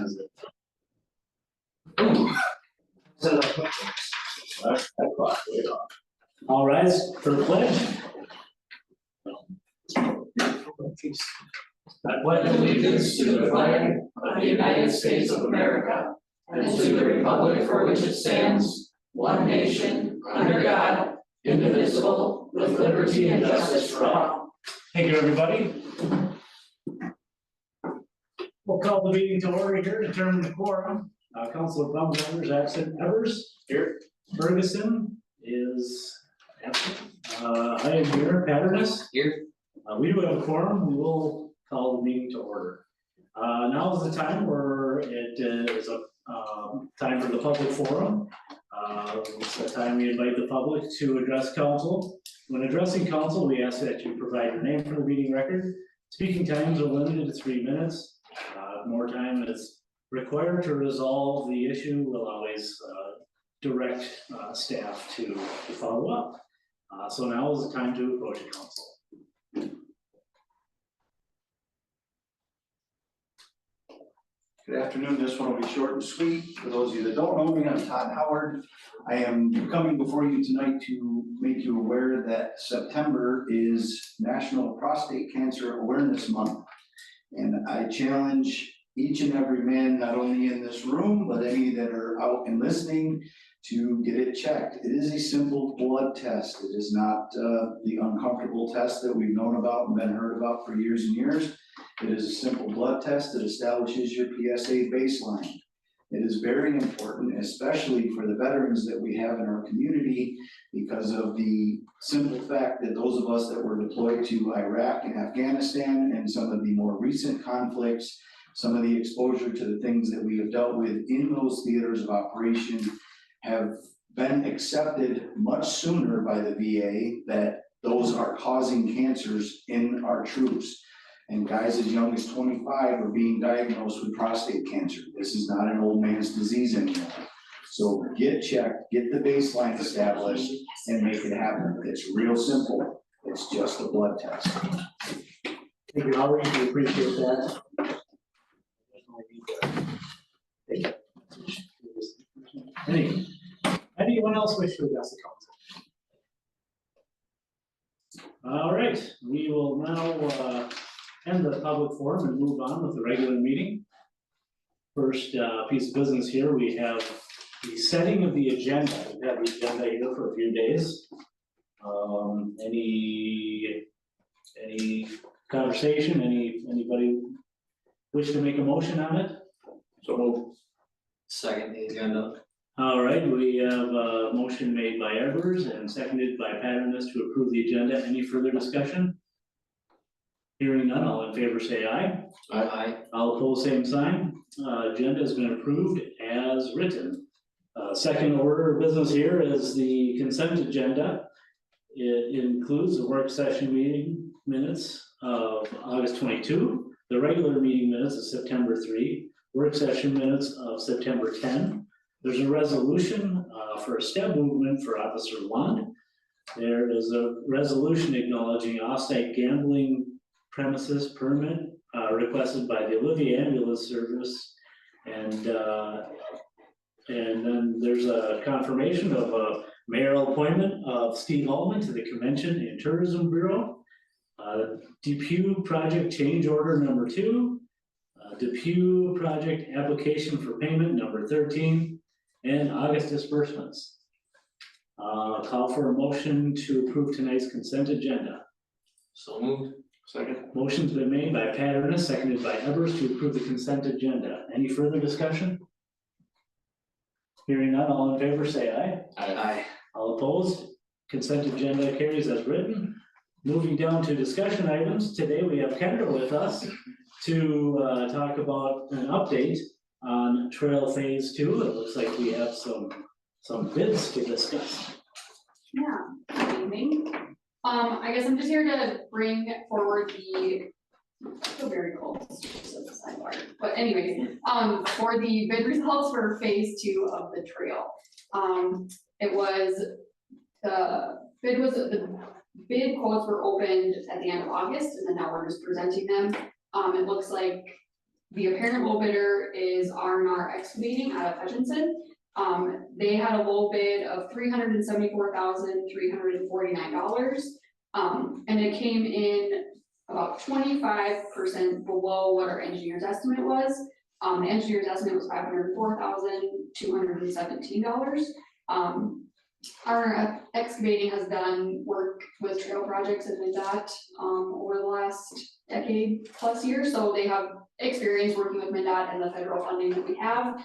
time is it? Set it up quick. That clock, wait on. All rise for the pledge. I pledge allegiance to the flag of the United States of America and to the republic for which it stands, one nation, under God, indivisible, with liberty and justice for all. Thank you, everybody. We'll call the meeting to order here, determine the quorum. Councilor Baumgartner is absent. Evers here. Ferguson is absent. I am here. Patterness here. We do have a quorum. We will call the meeting to order. Now is the time where it is a time for the public forum. It's the time we invite the public to address council. When addressing council, we ask that you provide your name for the meeting record. Speaking times are limited to 3 minutes. More time is required to resolve the issue. We'll always direct staff to follow up. So now is the time to approach the council. Good afternoon. This one will be short and sweet. For those of you that don't know me, I'm Todd Howard. I am coming before you tonight to make you aware that September is National Prostate Cancer Awareness Month. And I challenge each and every man, not only in this room, but any that are out and listening, to get it checked. It is a simple blood test. It is not the uncomfortable test that we've known about and been heard about for years and years. It is a simple blood test that establishes your PSA baseline. It is very important, especially for the veterans that we have in our community, because of the simple fact that those of us that were deployed to Iraq and Afghanistan and some of the more recent conflicts, some of the exposure to the things that we have dealt with in those theaters of operation have been accepted much sooner by the VA that those are causing cancers in our troops. And guys as young as 25 are being diagnosed with prostate cancer. This is not an old man's disease anymore. So get checked, get the baseline established, and make it happen. It's real simple. It's just a blood test. Thank you, Howard. We appreciate that. Anyone else wish to address the council? All right, we will now end the public forum and move on with the regular meeting. First piece of business here, we have the setting of the agenda. We've had the agenda here for a few days. Any conversation? Anybody wish to make a motion on it? So move. Second the agenda. All right, we have a motion made by Evers and seconded by Patterness to approve the agenda. Any further discussion? Hearing none, all in favor say aye. Aye. All opposed, same sign. Agenda has been approved as written. Second order of business here is the consent agenda. It includes the work session meeting minutes of August 22, the regular meeting minutes of September 3, work session minutes of September 10. There's a resolution for a step movement for Officer Lund. There is a resolution acknowledging off-site gambling premises permit requested by the Levy Ambulance Service, and then there's a confirmation of a mayoral appointment of Steve Allman to the Convention and Tourism Bureau. Depew project change order number 2, Depew project application for payment number 13, and August disbursements. Call for a motion to approve tonight's consent agenda. So moved. Second. Motion's been made by Patterness, seconded by Evers to approve the consent agenda. Any further discussion? Hearing none, all in favor say aye. Aye. All opposed? Consent agenda carries as written. Moving down to discussion items, today we have Kendra with us to talk about an update on Trail Phase 2. It looks like we have some bids to discuss. Yeah, good evening. I guess I'm just here to bring forward the, I feel very cold, so it's a sidebar. But anyways, for the bid results for Phase 2 of the trail. The bid quotes were opened at the end of August, and then now we're just presenting them. It looks like the apparent low bidder is R&R Excavating out of Hutchinson. They had a low bid of $374,349. And it came in about 25% below what our engineer's estimate was. The engineer's estimate was $504,217. Our excavating has done work with trail projects in MnDOT over the last decade plus years, so they have experience working with MnDOT and the federal funding that we have.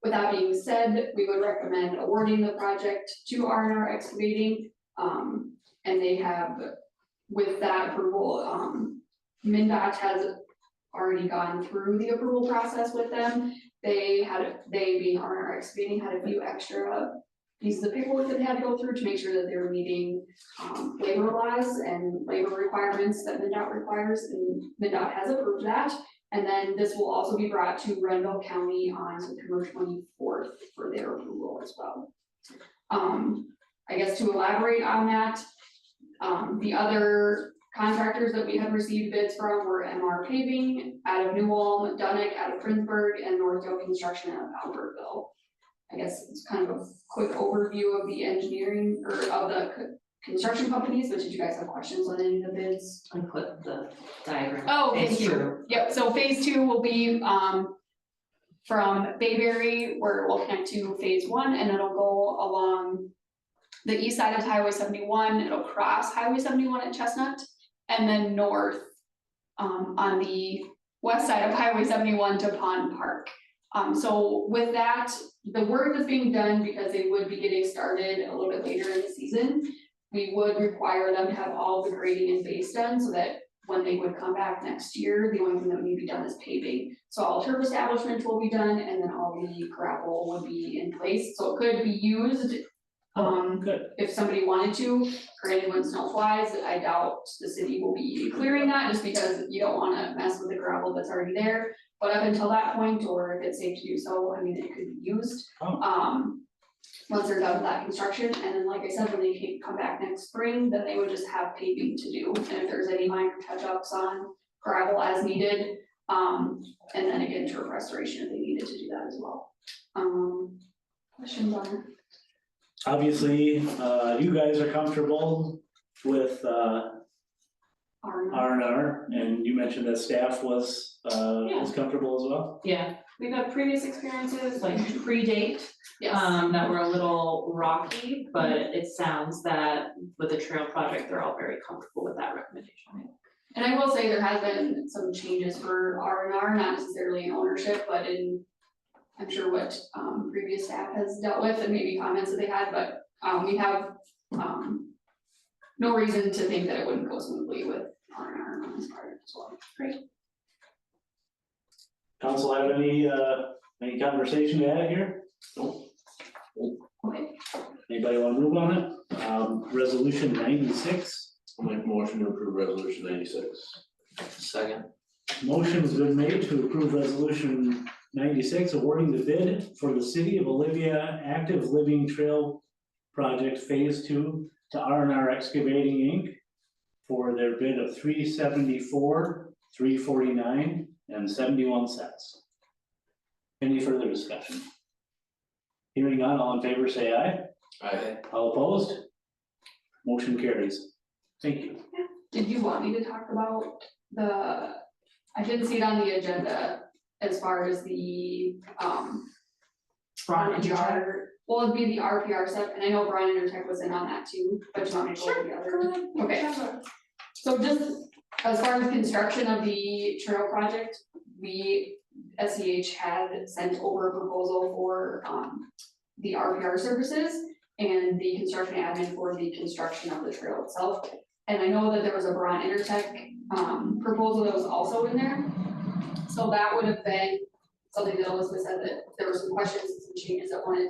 With that being said, we would recommend awarding the project to R&R Excavating. And they have, with that approval, MnDOT has already gone through the approval process with them. They being R&R Excavating, had a few extra pieces of paperwork that they had to go through to make sure that they were meeting labor laws and labor requirements that MnDOT requires, and MnDOT has approved that. And then this will also be brought to Rendell County on September 24th for their approval as well. I guess to elaborate on that, the other contractors that we had received bids from were MR Paving out of New Ulm, Dunick out of Princeburg, and Northdale Construction out of Albertville. I guess it's kind of a quick overview of the engineering or of the construction companies, but did you guys have questions on any of the bids? I put the diagram. Oh, Phase thank you. two. Yep, so phase 2 will be from Bayberry, where we'll connect to phase 1, and it'll go along the east side of Highway 71, it'll cross Highway 71 at Chestnut, and then north on the west side of Highway 71 to Pond Park. So with that, the work that's being done, because they would be getting started a little bit later in the season, we would require them to have all the grading and base done, so that when they would come back next year, the only thing that would need to be done is paving. So all turf establishments will be done, and then all the gravel would be in place, so it could be used. Good. If somebody wanted to, granted when snow flies, I doubt the city will be clearing that, just because you don't wanna mess with the gravel that's already there. But up until that point, or if it's safe to do so, I mean, it could be used. Once they're done with that construction, and then like I said, when they come back next spring, then they would just have paving to do. And if there's any minor touch-ups on gravel as needed, and then again, turf restoration if they needed to do that as well. Questions on it? Obviously, you guys are comfortable with R&R, and you mentioned that staff was comfortable as well? Yeah, we've had previous experiences, like predate, Yes. that were a little rocky, but it sounds that with the trail project, they're all very comfortable with that recommendation. And I will say there has been some changes for R&R, not necessarily in ownership, but in, I'm sure what previous staff has dealt with and maybe comments that they had, but we have no reason to think that it wouldn't go smoothly with R&R on this project as well. Great. Council have any conversation to add here? Okay. Anybody want to move on it? Resolution 96. I'll make a motion to approve resolution 96. Second. Motion has been made to approve resolution 96, awarding the bid for the City of Olivia Active Living Trail Project Phase 2 to R&R Excavating Inc. for their bid of $374, $349, and 71 cents. Any further discussion? Hearing none, all in favor say aye. Aye. All opposed? Motion carries. Thank you. Did you want me to talk about I didn't see it on the agenda as far as the RPR. Well, it'd be the RPR stuff, and I know Brian Intertech was in on that too, but you want me to go over the other? Okay. So just as far as construction of the trail project, SEH had sent over a proposal for the RPR services and the construction admin for the construction of the trail itself. And I know that there was a Brian Intertech proposal that was also in there. So that would have been something that Elizabeth said, that there were some questions and some changes that were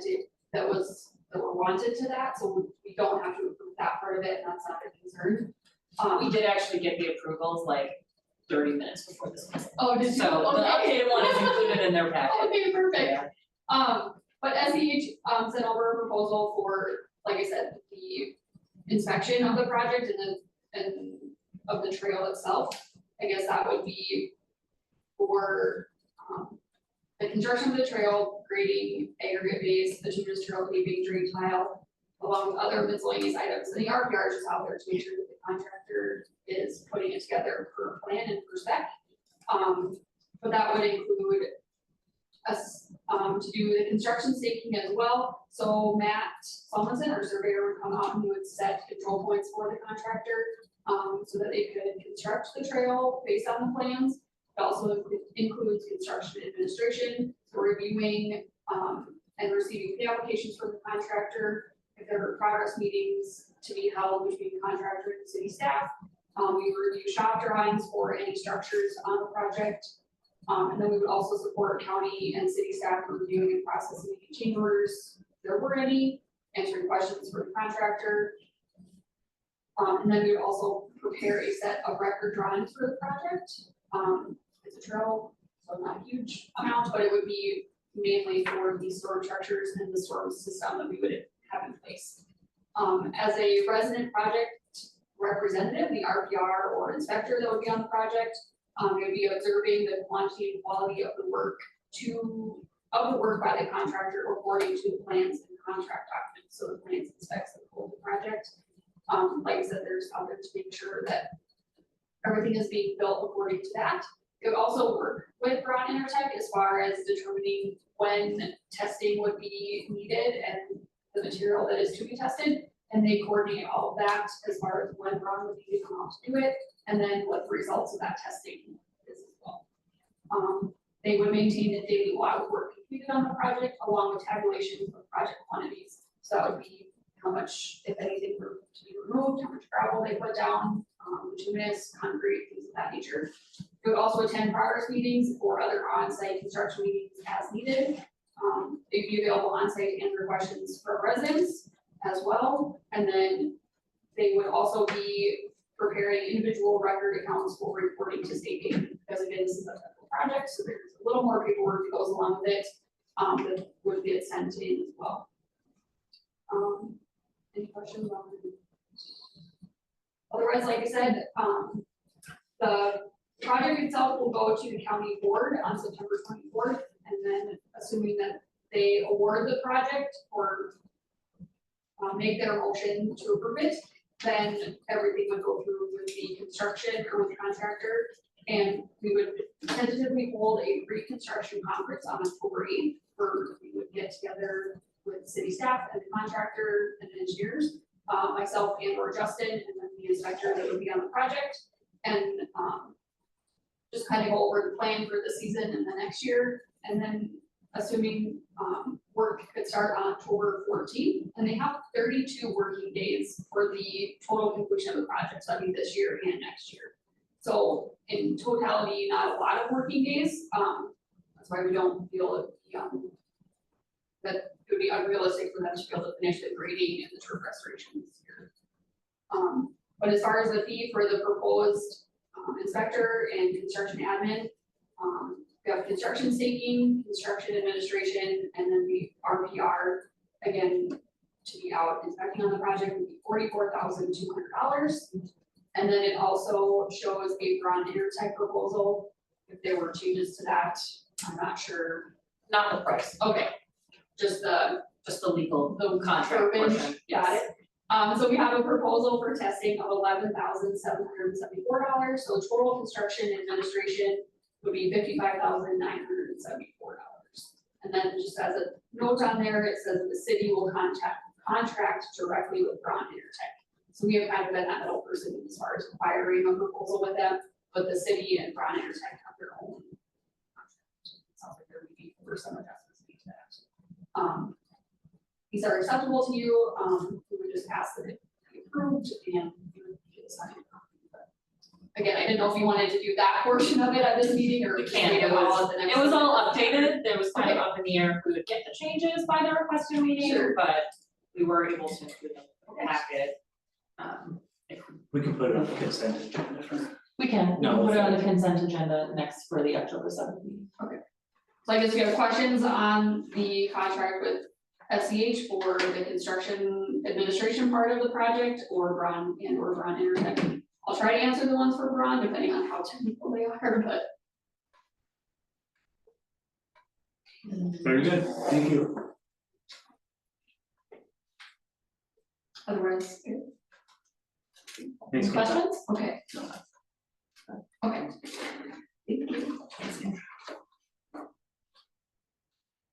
wanted to that, so we don't have to approve that part of it, and that's not a concern. We did actually get the approvals like 30 minutes before this meeting. Oh, did you? So the updated one is included in their packet. Okay, perfect. Yeah. But SEH sent over a proposal for, like I said, the inspection of the project and of the trail itself. I guess that would be for the construction of the trail, grading, aggregate base, bituminous trail paving, drain tile, along with other miscellaneous items, and the RPR is just out there to make sure that the contractor is putting it together per plan and per spec. But that would include us, to do the construction staking as well. So Matt Solmonson, our surveyor, would come out and he would set control points for the contractor, so that they could construct the trail based on the plans. It also includes construction administration, so reviewing, and receiving the applications from the contractor. If there are progress meetings to be held between the contractor and city staff, we review shop drawings for any structures on the project. And then we would also support county and city staff in reviewing and processing any change orders, if there were any, answering questions for the contractor. And then we would also prepare a set of record drawings for the project. It's a trail, so not a huge amount, but it would be mainly for the storage structures and the storm system that we would have in place. As a resident project representative, the RPR or inspector that would be on the project, they would be observing the quantity and quality of the work by the contractor according to the plans and contract documents, so the plans and specs of the whole project. Like I said, there's out there to make sure that everything is being built according to that. It would also work with Brown Intertech as far as determining when testing would be needed and the material that is to be tested. And they coordinate all of that as far as when Brown would need to come out to do it, and then what the results of that testing is as well. They would maintain the daily log of work completed on the project along with tabulation of project quantities. So that would be how much, if anything, were to be removed, how much gravel they put down, bituminous, concrete, things of that nature. They would also attend progress meetings or other on-site construction meetings as needed. They'd be available on-site to answer questions from residents as well. And then they would also be preparing individual record accounts for reporting to state aid, because again, this is a federal project, so there's a little more paperwork that goes along with it, that would get sent in as well. Any questions on it? Otherwise, like I said, the project itself will go to the county board on September 24th, and then assuming that they award the project or make their motion to approve it, then everything would go through with the construction or with the contractor. And we would tentatively hold a pre-construction conference on October 8th, where we would get together with city staff and the contractor and engineers, myself and or Justin, and then the inspector that would be on the project. And just kind of go over the plan for the season and the next year. And then assuming work could start on October 14th, and they have 32 working days for the total completion of the project, so that'd be this year and next year. So in totality, not a lot of working days. That's why we don't feel that it would be unrealistic for them to be able to finish the grading and the turf restoration this year. But as far as the fee for the proposed inspector and construction admin, we have construction staking, construction administration, and then the RPR, again, to be out inspecting on the project would be $44,200. And then it also shows a Brown Intertech proposal. If there were changes to that, I'm not sure. Not the price, Okay, just the legal, the contract verbiage, portion. got it. So we have a proposal for testing of $11,774. So total construction administration would be $55,974. And then just as a note on there, it says the city will contract directly with Brown Intertech. So we have kind of been that middle person as far as acquiring a proposal with them, but the city and Brown Intertech have their own contract. Sounds like there would be for some adjustments made to that. These are acceptable to you. We would just ask that it be approved and you would get a signed copy. But again, I didn't know if you wanted to do that portion of it at this meeting or We just can't, wait it all was, at the next it was all one. updated, there was kind of Okay. up in the air if we would get the changes by the requested meeting, Sure. but we were able to include them in the packet. If We can put it on the consent agenda for. we can, we No, can put it on the okay. consent agenda next for the October 7th meeting. So I guess we have questions on the contract with SEH for the construction administration part of the project or Brown Intertech. I'll try to answer the ones for Brown depending on how technical they are, but. Very good, thank you. Otherwise, Thanks, any Clint. questions? Okay. Okay. Thank you.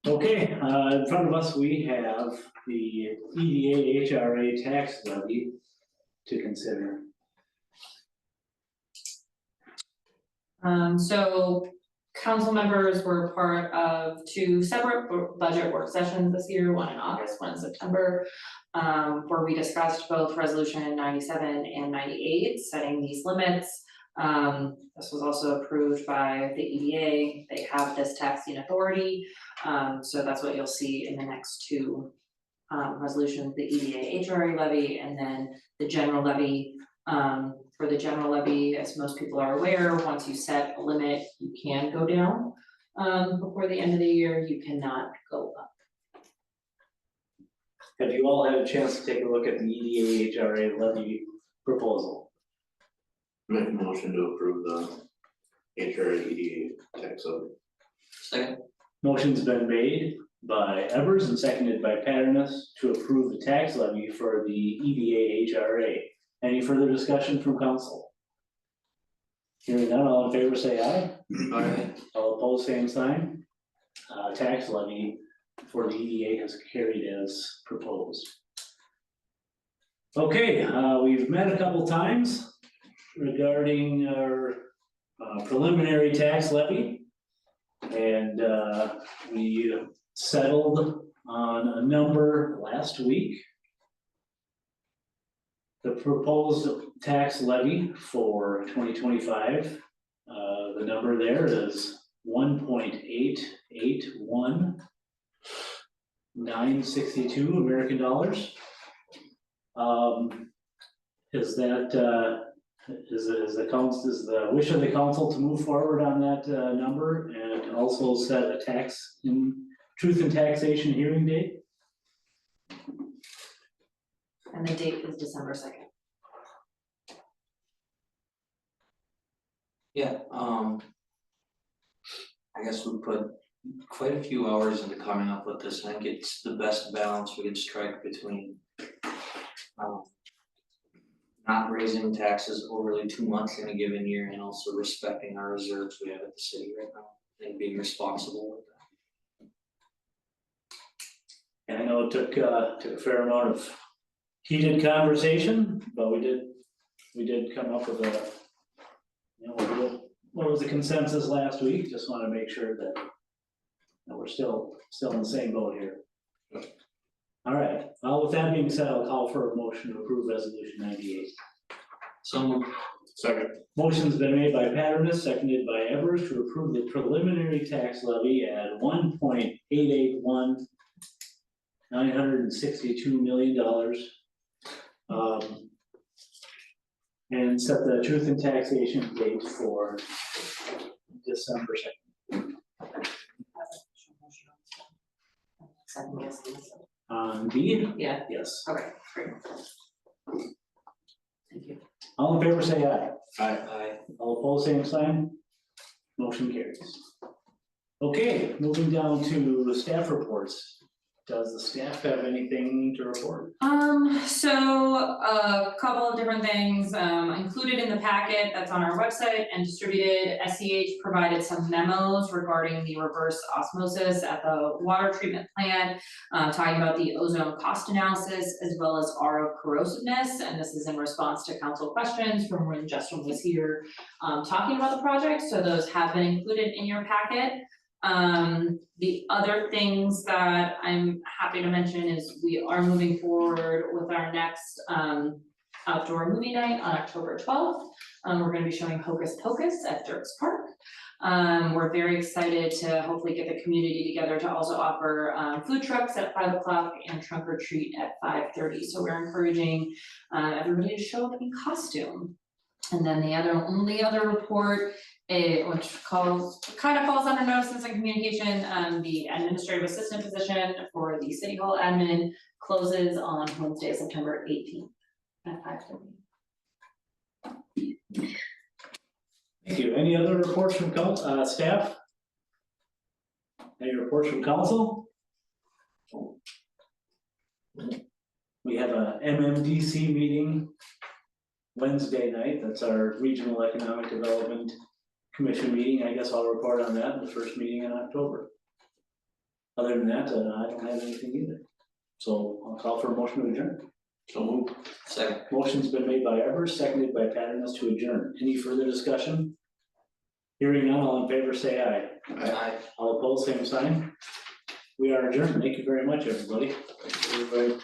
Okay, in front of us, we have the EDA HRA tax levy to consider. So council members were part of two separate budget work sessions this year, one in August, one in September, where we discussed both resolution 97 and 98, setting these limits. This was also approved by the EDA. They have this taxing authority. So that's what you'll see in the next two resolutions, the EDA HRA levy and then the general levy. For the general levy, as most people are aware, once you set a limit, you can go down. Before the end of the year, you cannot go up. Have you all had a chance to take a look at the EDA HRA levy proposal? Make a motion to approve the HRA EDA tax levy. Second. Motion's been made by Evers and seconded by Paternoss to approve the tax levy for the EDA HRA. Any further discussion from council? Hearing none, all in favor say aye. Aye. All opposed, same sign. Tax levy for the EDA is carried as proposed. Okay, we've met a couple times regarding our preliminary tax levy. And we settled on a number last week. The proposed tax levy for 2025, the number there is 1.881962 American dollars. Is the wish of the council to move forward on that number and also set a truth and taxation hearing date? And the date is December 2nd. Yeah, I guess we put quite a few hours into coming up with this. I think it's the best balance we can strike between not raising taxes overly too much in a given year and also respecting our reserves we have at the city right now and being responsible with that. And I know it took a fair amount of heated conversation, but we did come up with what was the consensus last week? Just want to make sure that we're still in the same boat here. All right, well, with that being said, I'll call for a motion to approve resolution 98. So Second. Motion's been made by Paternoss, seconded by Evers to approve the preliminary tax levy at $1.881,962 million. And set the truth and taxation date for December 2nd. Second, yes, please. B? Yeah, Yes. okay, great. Thank you. All in favor say aye. Aye. All opposed, same sign. Motion carries. Okay, moving down to the staff reports. Does the staff have anything to report? So a couple of different things, included in the packet that's on our website and distributed. SEH provided some memos regarding the reverse osmosis at the water treatment plant, talking about the ozone cost analysis as well as RO corrosiveness, and this is in response to council questions from when Justin was here, talking about the project, so those have been included in your packet. The other things that I'm happy to mention is we are moving forward with our next outdoor movie night on October 12th. We're gonna be showing Hocus Pocus at Dirks Park. We're very excited to hopefully get the community together to also offer food trucks at 5 o'clock and trunk or treat at 5:30. So we're encouraging everybody to show up in costume. And then the only other report, which kind of falls under notices and communication, the administrative assistant position for the city hall admin closes on Wednesday, September 18th at 5:30. Thank you. Any other reports from staff? Any reports from council? We have a MMDC meeting Wednesday night, that's our Regional Economic Development Commission meeting, I guess I'll report on that, the first meeting in October. Other than that, I don't have anything either, so I'll call for a motion to adjourn. So move. Second. Motion's been made by Evers, seconded by Paternos to adjourn, any further discussion? Hearing none, all in favor say aye. Aye. All opposed, same sign. We are adjourned, thank you very much, everybody. Everybody.